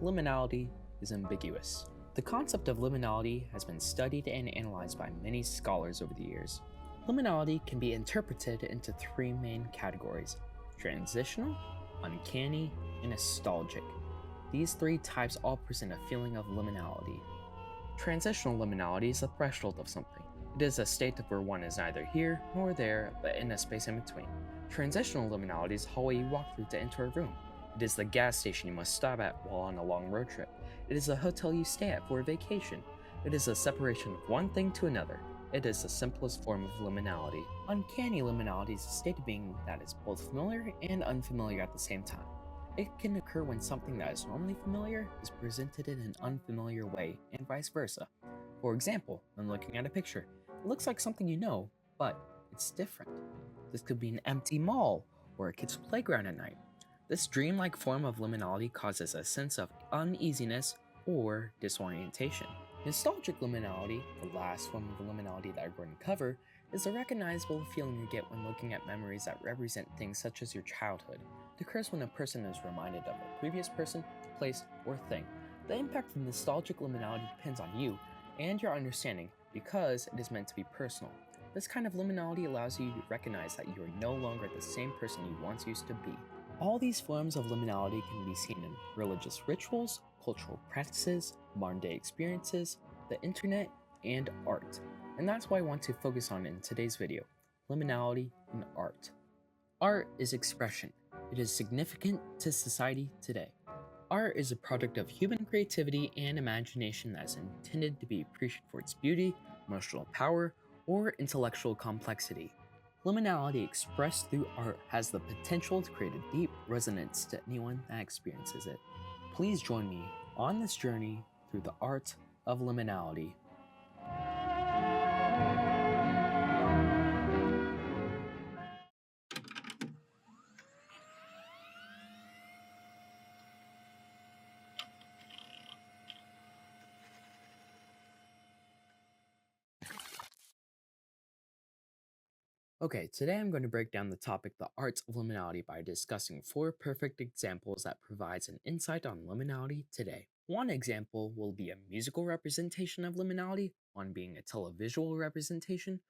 Liminality is ambiguous. The concept of liminality has been studied and analyzed by many scholars over the years. Liminality can be interpreted into three main categories: transitional, uncanny, and nostalgic. These three types all present a feeling of liminality. Transitional liminality is the threshold of something. It is a state where one is neither here nor there, but in a space in between. Transitional liminality is the hallway you walk through to enter a room. It is the gas station you must stop at while on a long road trip. It is the hotel you stay at for a vacation. It is a separation of one thing to another. It is the simplest form of liminality. Uncanny liminality is a state of being that is both familiar and unfamiliar at the same time. It can occur when something that is normally familiar is presented in an unfamiliar way, and vice versa. For example, when looking at a picture, it looks like something you know, but it's different. This could be an empty mall or a kid's playground at night. This dreamlike form of liminality causes a sense of uneasiness or disorientation. Nostalgic liminality, the last form of liminality that we're going to cover, is a recognizable feeling you get when looking at memories that represent things such as your childhood. It occurs when a person is reminded of a previous person, place, or thing. The impact of nostalgic liminality depends on you and your understanding because it is meant to be personal. This kind of liminality allows you to recognize that you are no longer the same person you once used to be. All these forms of liminality can be seen in religious rituals, cultural practices, modern-day experiences, the internet, and art. And that's what I want to focus on in today's video: liminality in art. Art is expression. It is significant to society today. Art is a product of human creativity and imagination that is intended to be appreciated for its beauty, emotional power, or intellectual complexity. Liminality expressed through art has the potential to create a deep resonance to anyone that experiences it. Please join me on this journey through the art of liminality. Okay, today I'm going to break down the topic, the art of liminality, by discussing 4 perfect examples that provides an insight on liminality today. One example will be a musical representation of liminality, one being a televisual representation,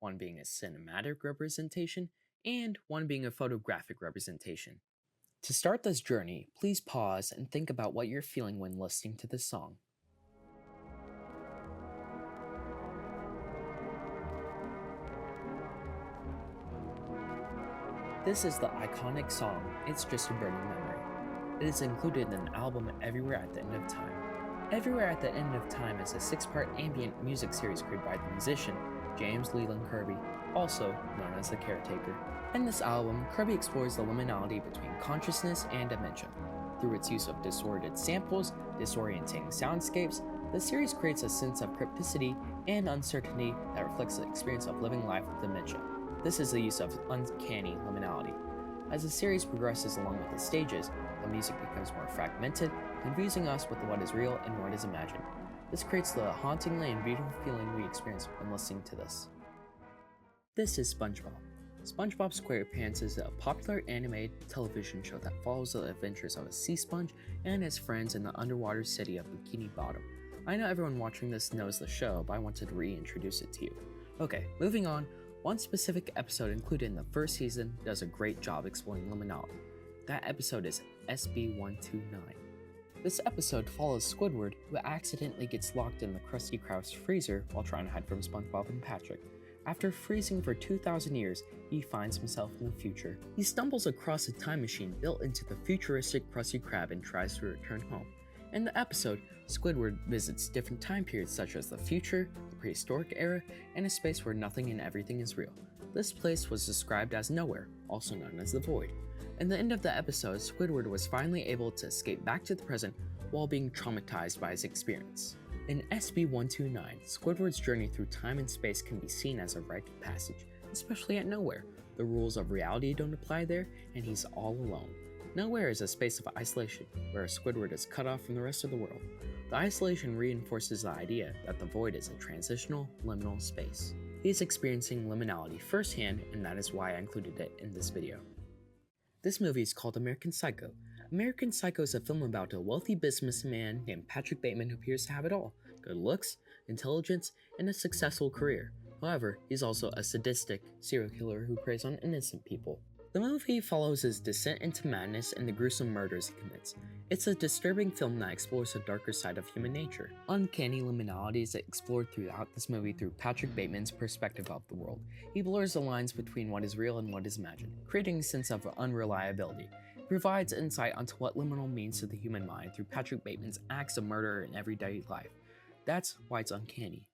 one being a cinematic representation, and one being a photographic representation. To start this journey, please pause and think about what you're feeling when listening to this song. This is the iconic song, It's Just a Burning Memory. It is included in the album Everywhere at the End of Time. Everywhere at the End of Time is a 6-part ambient music series created by the musician James Leland Kirby, also known as the Caretaker. In this album, Kirby explores the liminality between consciousness and dementia. Through its use of distorted samples, disorienting soundscapes, the series creates a sense of crypticity and uncertainty that reflects the experience of living life with dementia. This is the use of uncanny liminality. As the series progresses along with the stages, the music becomes more fragmented, confusing us with what is real and what is imagined. This creates the hauntingly and beautiful feeling we experience when listening to this. This is Spongebob. Spongebob Squarepants is a popular animated television show that follows the adventures of a sea sponge and his friends in the underwater city of Bikini Bottom. I know everyone watching this knows the show, but I wanted to reintroduce it to you. Okay, moving on. One specific episode included in the first season does a great job exploring liminality. That episode is SB129. This episode follows Squidward, who accidentally gets locked in the Krusty Krab's freezer while trying to hide from SpongeBob and Patrick. After freezing for 2,000 years, he finds himself in the future. He stumbles across a time machine built into the futuristic Krusty Krab and tries to return home. In the episode, Squidward visits different time periods such as the future, the prehistoric era, and a space where nothing and everything is real. This place was described as nowhere, also known as the void. In the end of the episode, Squidward was finally able to escape back to the present while being traumatized by his experience. In SB129, Squidward's journey through time and space can be seen as a rite of passage, especially at Nowhere. The rules of reality don't apply there, and he's all alone. Nowhere is a space of isolation, where Squidward is cut off from the rest of the world. The isolation reinforces the idea that the void is a transitional, liminal space. He is experiencing liminality firsthand, and that is why I included it in this video. This movie is called American Psycho. American Psycho is a film about a wealthy businessman named Patrick Bateman who appears to have it all: good looks, intelligence, and a successful career. However, he's also a sadistic serial killer who preys on innocent people. The movie follows his descent into madness and the gruesome murders he commits. It's a disturbing film that explores the darker side of human nature. Uncanny liminality is explored throughout this movie through Patrick Bateman's perspective of the world. He blurs the lines between what is real and what is imagined, creating a sense of unreliability. He provides insight onto what liminal means to the human mind through Patrick Bateman's acts of murder in everyday life. That's why it's uncanny.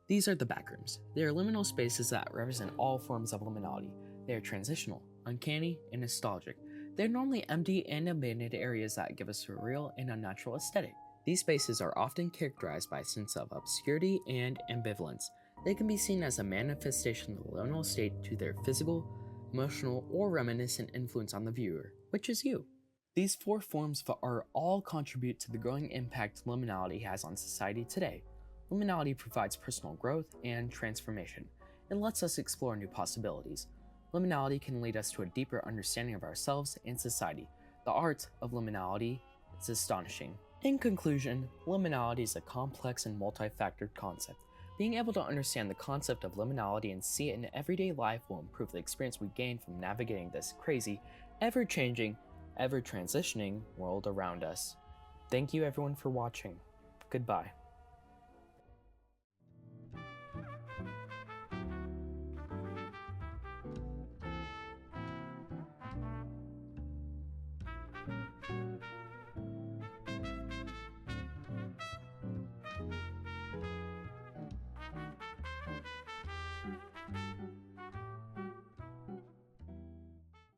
These are the Backrooms. They are liminal spaces that represent all forms of liminality. They are transitional, uncanny, and nostalgic. They're normally empty and abandoned areas that give a surreal and unnatural aesthetic. These spaces are often characterized by a sense of obscurity and ambivalence. They can be seen as a manifestation of the liminal state to their physical, emotional, or reminiscent influence on the viewer, which is you. These four forms of art all contribute to the growing impact liminality has on society today. Liminality provides personal growth and transformation. It lets us explore new possibilities. Liminality can lead us to a deeper understanding of ourselves and society. The art of liminality is astonishing. In conclusion, liminality is a complex and multifactored concept. Being able to understand the concept of liminality and see it in everyday life will improve the experience we gain from navigating this crazy, ever-changing, ever-transitioning world around us. Thank you everyone for watching. Goodbye.